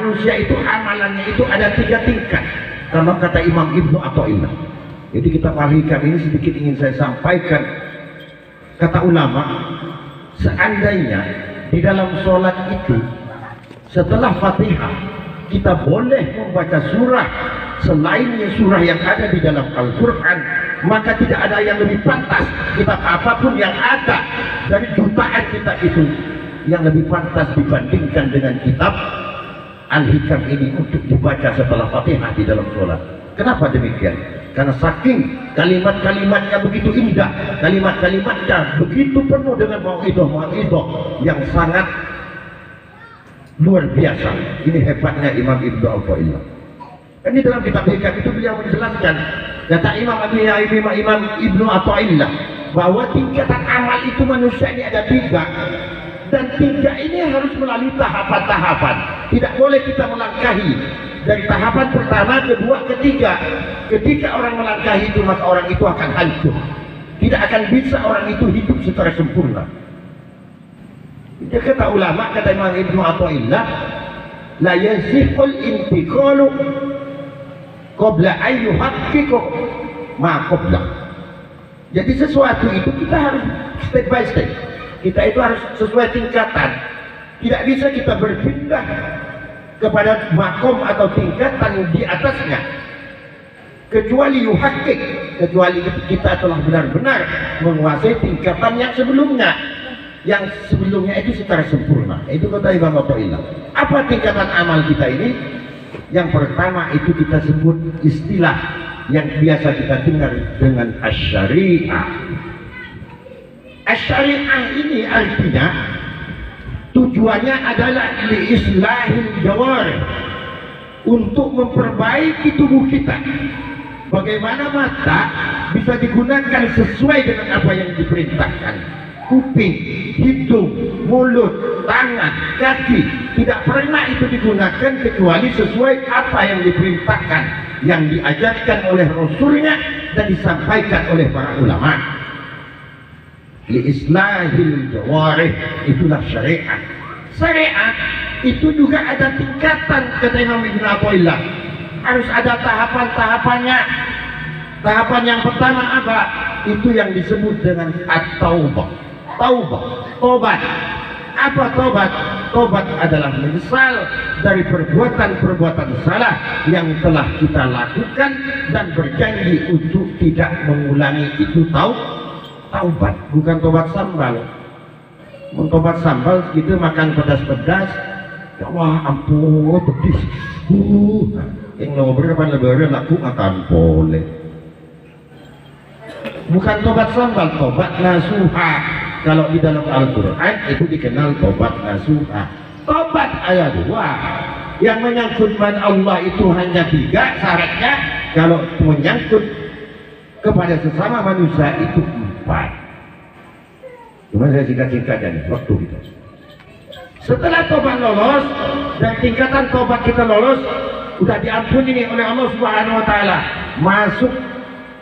manusia itu amalannya itu ada 3 tingkat, sama kata Imam Ibnu Athaillah. Jadi kita pahamikan ini sedikit ingin saya sampaikan. Kata ulama, seandainya di dalam sholat itu setelah Fatihah kita boleh membaca surah selainnya surah yang ada di dalam Al-Quran, maka tidak ada yang lebih pantas. Kitab apapun yang ada dari jutaan kita itu yang lebih pantas dibandingkan dengan kitab Al-Hikam ini untuk dibaca setelah Fatihah di dalam sholat. Kenapa demikian? Karena saking kalimat-kalimatnya begitu indah, kalimat-kalimatnya begitu penuh dengan mau'idhah yang sangat luar biasa. Ini hebatnya Imam Ibnu Athaillah. Ini dalam kitab Hikam itu beliau menjelaskan, kata Imam Ibnu Athaillah, bahwa tingkatan amal itu manusia ini ada 3, dan 3 ini harus melalui tahapan-tahapan. Tidak boleh kita melangkahi dari tahapan pertama, kedua, ketiga. Ketika orang melangkahi itu, maka orang itu akan hancur. Tidak akan bisa orang itu hidup secara sempurna. Dia kata ulama, kata Imam Ibnu Athaillah, la yasihul intiqalu qabla an yuhaqqiqa ma qabla. Jadi sesuatu itu kita harus step by step. Kita itu harus sesuai tingkatan. Tidak bisa kita berpindah kepada makom atau tingkatan di atasnya, kecuali yuhaqqiq, kecuali kita telah benar-benar menguasai tingkatan yang sebelumnya. Yang sebelumnya itu secara sempurna. Itu kata Imam Athaillah. Apa tingkatan amal kita ini? Yang pertama itu kita sebut istilah yang biasa kita dengar dengan asy-syari'ah. Asy-syari'ah ini artinya tujuannya adalah liislahil jawarih, untuk memperbaiki tubuh kita. Bagaimana mata bisa digunakan sesuai dengan apa yang diperintahkan. Kuping, hidung, mulut, tangan, kaki, tidak pernah itu digunakan kecuali sesuai apa yang diperintahkan, yang diajarkan oleh Rasulnya dan disampaikan oleh para ulama. Liislahil jawarih, itulah syariat. Syariat itu juga ada tingkatan, kata Imam Ibnu Athaillah. Harus ada tahapan-tahapannya. Tahapan yang pertama apa? Itu yang disebut dengan at-taubah. Tobat. Apa tobat? Tobat adalah menyesal dari perbuatan-perbuatan salah yang telah kita lakukan dan berjanji untuk tidak mengulangi itu. Taubat, bukan tobat sambal. Mentobat sambal kita makan pedas-pedas, ya Allah ampun pedis. Yang ngobrol lebaran laku akan boleh. Bukan tobat sambal, tobat nasuha. Kalau di dalam Al-Quran itu dikenal tobat nasuha. Tobat ayat 2 yang menyangkut Allah itu hanya 3 syaratnya. Kalau menyangkut kepada sesama manusia itu 4. Cuma saya singkat-singkat dan waktu kita. Setelah tobat lolos dan tingkatan tobat kita lolos, sudah diampuni oleh Allah Subhanahu wa taala, masuk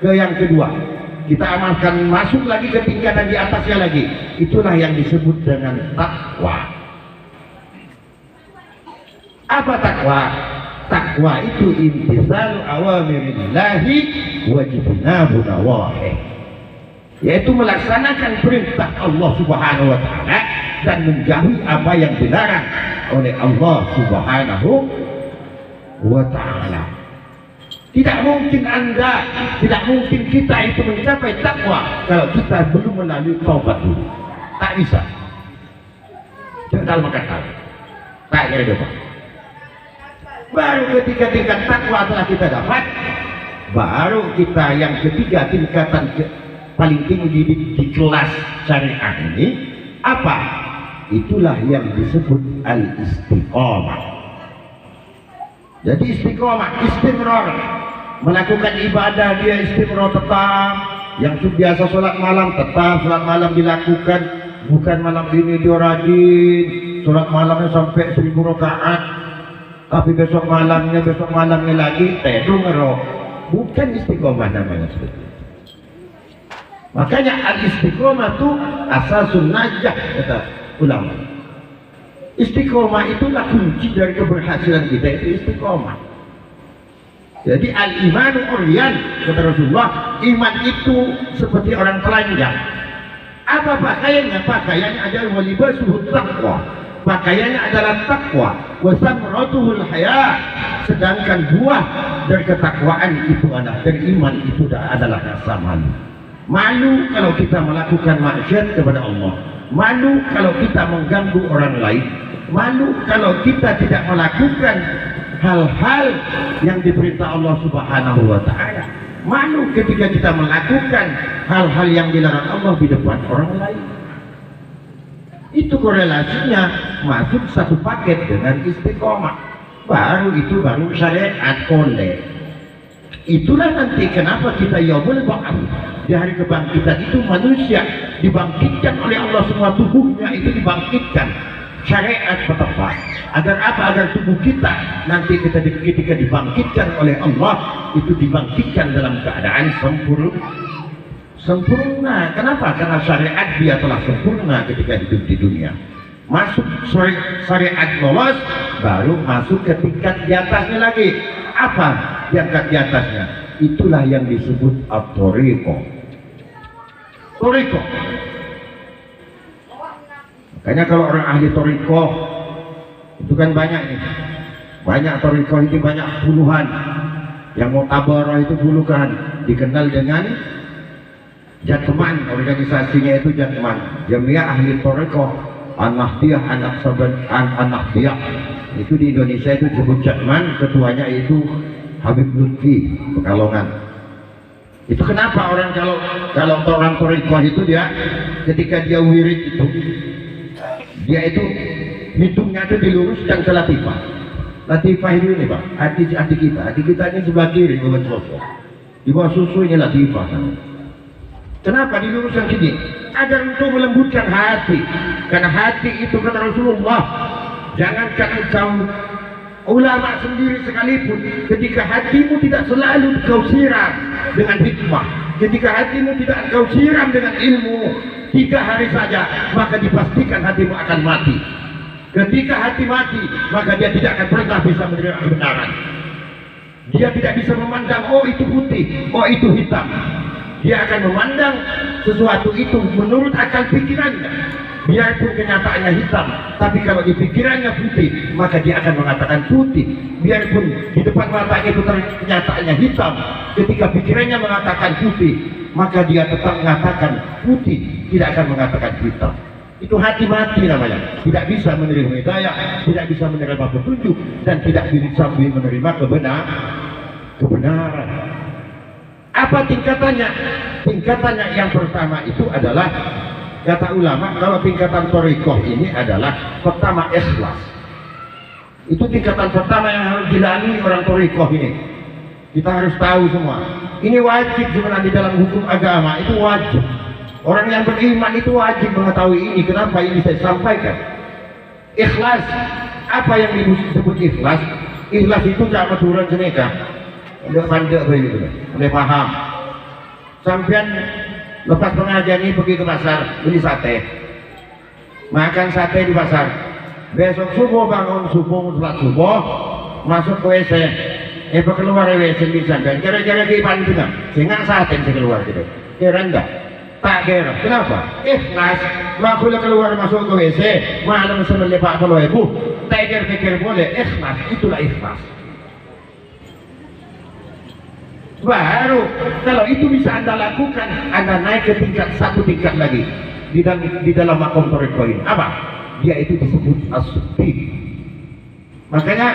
ke yang kedua. Kita amalkan, masuk lagi ke tingkatan di atasnya lagi. Itulah yang disebut dengan takwa. Apa takwa? Takwa itu imtitsalu awamirillahi wa jitnabu nawahi, yaitu melaksanakan perintah Allah Subhanahu wa taala dan menjauhi apa yang dilarang oleh Allah Subhanahu wa taala. Tidak mungkin tidak mungkin kita itu mencapai takwa kalau kita belum melalui taubat dulu. Tak bisa. Jangan makan tahu. Tak kira depan. Baru ketika tingkat takwa telah kita dapat, baru kita yang ketiga tingkatan paling tinggi di kelas syariah ini apa? Itulah yang disebut al-istiqamah. Jadi istiqamah, istimrar, melakukan ibadah dia istimrar tetap. Yang biasa sholat malam tetap sholat malam dilakukan, bukan malam ini dia rajin sholat malamnya sampai 1000 rakaat, tapi besok malamnya lagi tidur ngerok. Bukan istiqamah namanya sebetulnya. Makanya al-istiqamah itu asasun najah kata ulama. Istiqomah itulah kunci dari keberhasilan kita, itu istiqomah. Jadi al-imanu uryan, kata Rasulullah, iman itu seperti orang telanjang. Apa pakaiannya? Pakaiannya adalah walibasuhu taqwa. Pakaiannya adalah takwa. Wa samratuhul haya. Sedangkan buah dari ketakwaan itu adalah, dari iman itu adalah rasa malu. Malu kalau kita melakukan maksiat kepada Allah. Malu kalau kita mengganggu orang lain. Malu kalau kita tidak melakukan hal-hal yang diperintah Allah Subhanahu wa ta'ala. Malu ketika kita melakukan hal-hal yang dilarang Allah di depan orang lain. Itu korelasinya masuk satu paket dengan istiqomah. Baru syariat kolek. Itulah nanti kenapa kita yaumul ba'ats, di hari kebangkitan itu manusia dibangkitkan oleh Allah, semua tubuhnya itu dibangkitkan. Syariat bertepat agar apa? Agar tubuh kita nanti ketika dibangkitkan oleh Allah itu dibangkitkan dalam keadaan sempurna. Kenapa? Karena syariat dia telah sempurna ketika hidup di dunia. Masuk syariat lolos, baru masuk ke tingkat di atasnya lagi. Apa tingkat di atasnya? Itulah yang disebut at-thariqah. Thariqah. Makanya kalau orang ahli thariqah itu kan banyak nih. Banyak thariqah itu, banyak puluhan. Yang Mu'tabarah itu puluhan, dikenal dengan Jatman, organisasinya itu Jatman, Jamiah Ahli Thariqah An-Nahdiyah, An-Nahdiyah. Itu di Indonesia itu disebut Jatman, ketuanya itu Habib Lutfi Pekalongan. Itu kenapa orang kalau orang thariqah itu dia ketika dia wirid itu dia itu hidungnya itu diluruskan ke latifah. Latifah itu ini Pak, hati kita ini sebelah kiri bukan sosok. Di bawah susu ini latifah. Kenapa diluruskan sini? Agar untuk melembutkan hati. Karena hati itu kata Rasulullah, jangankan engkau ulama sendiri sekalipun, ketika hatimu tidak selalu kau siram dengan hikmah, ketika hatimu tidak kau siram dengan ilmu, 3 hari saja maka dipastikan hatimu akan mati. Ketika hati mati, maka dia tidak akan pernah bisa menerima kebenaran. Dia tidak bisa memandang, oh itu putih, oh itu hitam. Dia akan memandang sesuatu itu menurut akal pikirannya. Biarpun kenyataannya hitam, tapi kalau di pikirannya putih, maka dia akan mengatakan putih. Biarpun di depan matanya itu kenyataannya hitam, ketika pikirannya mengatakan putih, maka dia tetap mengatakan putih, tidak akan mengatakan hitam. Itu hati mati namanya. Tidak bisa menerima hidayah, tidak bisa menerima petunjuk, dan tidak bisa menerima kebenaran. Apa tingkatannya? Tingkatannya yang pertama itu adalah, kata ulama, kalau tingkatan thariqah ini adalah pertama ikhlas. Itu tingkatan pertama yang harus dilalui orang thariqah ini. Kita harus tahu semua. Ini wajib sebenarnya di dalam hukum agama, itu wajib. Orang yang beriman itu wajib mengetahui ini. Kenapa ini saya sampaikan? Ikhlas. Apa yang disebut ikhlas? Ikhlas itu tidak aturan seneka. Anda pandai begitu, Anda paham. Sampai lepas pengajian ini pergi ke pasar beli sate, makan sate di pasar. Besok subuh bangun subuh, sholat subuh, masuk ke WC, keluar WC bisa kan? Kira-kira di pantai nggak? Sehingga sate bisa keluar gitu. Kira enggak? Tak kira. Kenapa? Ikhlas. Makanya keluar masuk ke WC, malam sembilan Pak kalau ibu, tak pikir boleh. Ikhlas, itulah ikhlas. Baru kalau itu bisa Anda lakukan, Anda naik ke satu tingkat lagi di dalam makom thariqah ini. Apa? Dia itu disebut as-siddiq. Makanya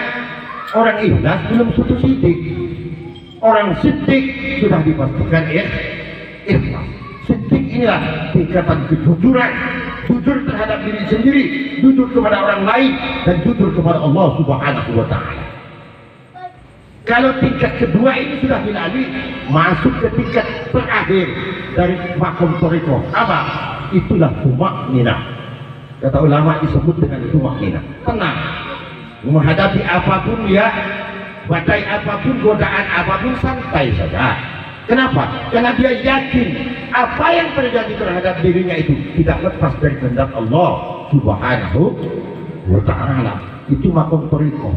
orang ikhlas belum suatu siddiq. Orang siddiq sudah dipastikan ikhlas. Siddiq inilah tingkatan kejujuran, jujur terhadap diri sendiri, jujur kepada orang lain, dan jujur kepada Allah Subhanahu wa ta'ala. Kalau tingkat kedua ini sudah dilalui, masuk ke tingkat terakhir dari makom thariqah. Apa? Itulah tumakninah. Kata ulama disebut dengan tumakninah. Tenang. Menghadapi apapun ya, badai apapun, godaan apapun, santai saja. Kenapa? Karena dia yakin apa yang terjadi terhadap dirinya itu tidak lepas dari kehendak Allah Subhanahu wa ta'ala. Itu makom thariqah.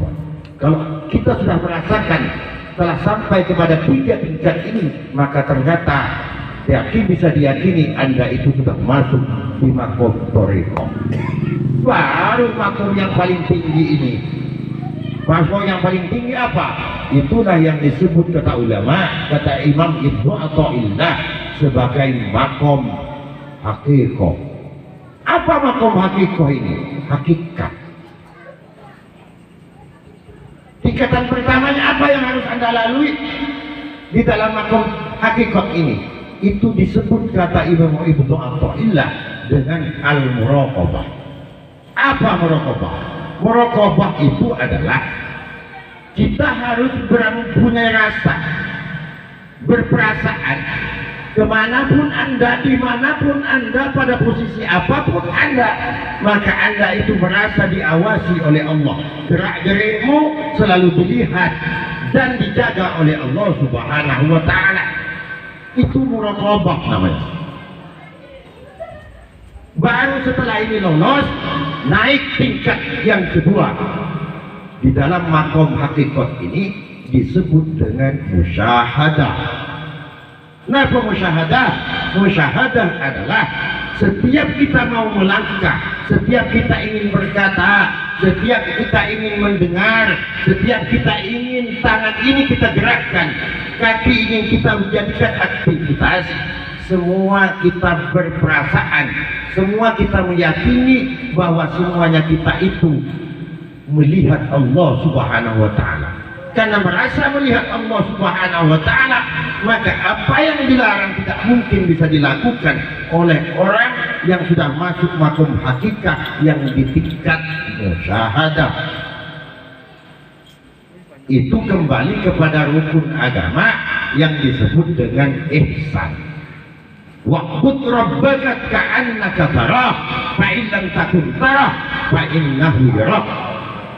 Kalau kita sudah merasakan telah sampai kepada 3 tingkat ini, maka ternyata bisa diyakini Anda itu sudah masuk di makom thariqah. Baru makom yang paling tinggi ini. Makom yang paling tinggi apa? Itulah yang disebut kata ulama, kata Imam Ibnu Athaillah, sebagai makom hakikat. Apa makom hakikat ini? Hakikat. Tingkatan pertamanya apa yang harus Anda lalui di dalam makom hakikat ini? Itu disebut kata Imam Ibnu Athaillah dengan al-muraqabah. Apa muraqabah? Muraqabah itu adalah kita harus mempunyai rasa, berperasaan, kemanapun Anda, dimanapun Anda, pada posisi apapun Anda, maka Anda itu merasa diawasi oleh Allah. Gerak-gerikmu selalu dilihat dan dijaga oleh Allah Subhanahu wa ta'ala. Itu muraqabah namanya. Baru setelah ini lolos, naik tingkat yang kedua. Di dalam makom hakikat ini disebut dengan musyahadah. Nah, musyahadah, musyahadah adalah setiap kita mau melangkah, setiap kita ingin berkata, setiap kita ingin mendengar, setiap kita ingin tangan ini kita gerakkan, kaki ingin kita menjadikan aktivitas, semua kita berperasaan, semua kita meyakini bahwa semuanya kita itu melihat Allah Subhanahu wa ta'ala. Karena merasa melihat Allah Subhanahu wa ta'ala, maka apa yang dilarang tidak mungkin bisa dilakukan oleh orang yang sudah masuk makom hakikat yang di tingkat musyahadah. Itu kembali kepada rukun agama yang disebut dengan ihsan. Wa'bud rabbaka ka'annaka tarah fa in lam takun tarah fa innahu yarah.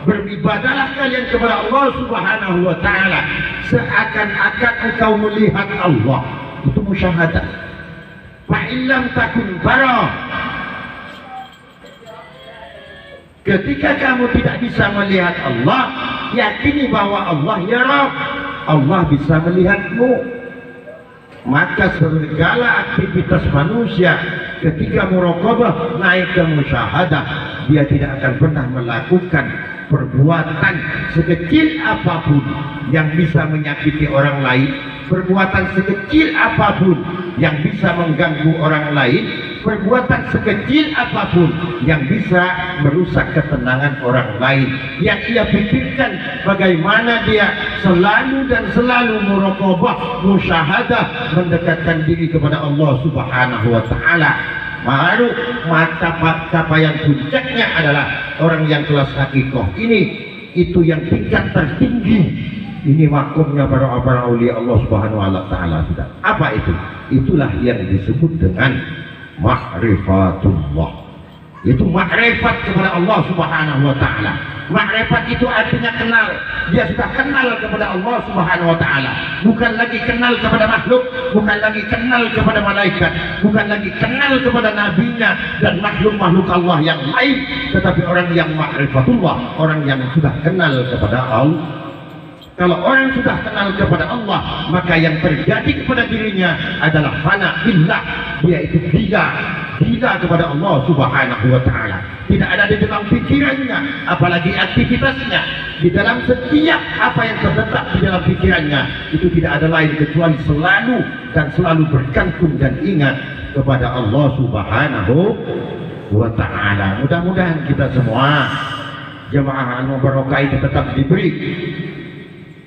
Beribadahlah kalian kepada Allah Subhanahu wa ta'ala seakan-akan engkau melihat Allah. Itu musyahadah. Fa in lam takun tarah, ketika kamu tidak bisa melihat Allah, yakini bahwa Allah yarah, Allah bisa melihatmu. Maka segala aktivitas manusia ketika muraqabah naik ke musyahadah, dia tidak akan pernah melakukan perbuatan sekecil apapun yang bisa menyakiti orang lain, perbuatan sekecil apapun yang bisa mengganggu orang lain, perbuatan sekecil apapun yang bisa merusak ketenangan orang lain. Yang ia pikirkan bagaimana dia selalu dan selalu muraqabah, musyahadah, mendekatkan diri kepada Allah Subhanahu wa ta'ala. Baru capaian puncaknya adalah orang yang kelas hakikat ini, itu yang tingkat tertinggi. Ini makomnya para aulia Allah Subhanahu wa ta'ala. Sudah. Apa itu? Itulah yang disebut dengan ma'rifatullah. Itu ma'rifat kepada Allah Subhanahu wa ta'ala. Ma'rifat itu artinya kenal. Dia sudah kenal kepada Allah Subhanahu wa ta'ala. Bukan lagi kenal kepada makhluk, bukan lagi kenal kepada malaikat, bukan lagi kenal kepada nabinya dan makhluk-makhluk Allah yang lain, tetapi orang yang ma'rifatullah, orang yang sudah kenal kepada Allah. Kalau orang sudah kenal kepada Allah, maka yang terjadi kepada dirinya adalah fana billah. Dia itu gila kepada Allah Subhanahu wa ta'ala. Tidak ada di dalam pikirannya, apalagi aktivitasnya. Di dalam setiap apa yang terletak di dalam pikirannya, itu tidak ada lain kecuali selalu dan selalu bergantung dan ingat kepada Allah Subhanahu wa ta'ala. Mudah-mudahan kita semua jemaah al-mubarakah ini tetap diberi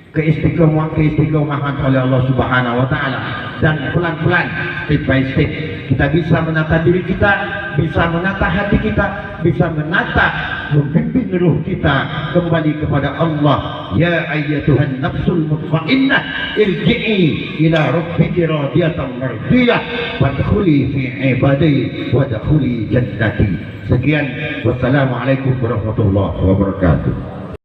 keistiqomahan oleh Allah Subhanahu wa ta'ala, dan pelan-pelan, step by step, kita bisa menata diri kita, bisa menata hati kita, bisa menata, membimbing ruh kita kembali kepada Allah. Ya ayyatuhan nafsul mutmainnah, irji'i ila rabbiki radiyatan mardiyah wadkhuli fi ibadi wadkhuli jannati. Sekian, wassalamualaikum warahmatullahi wabarakatuh.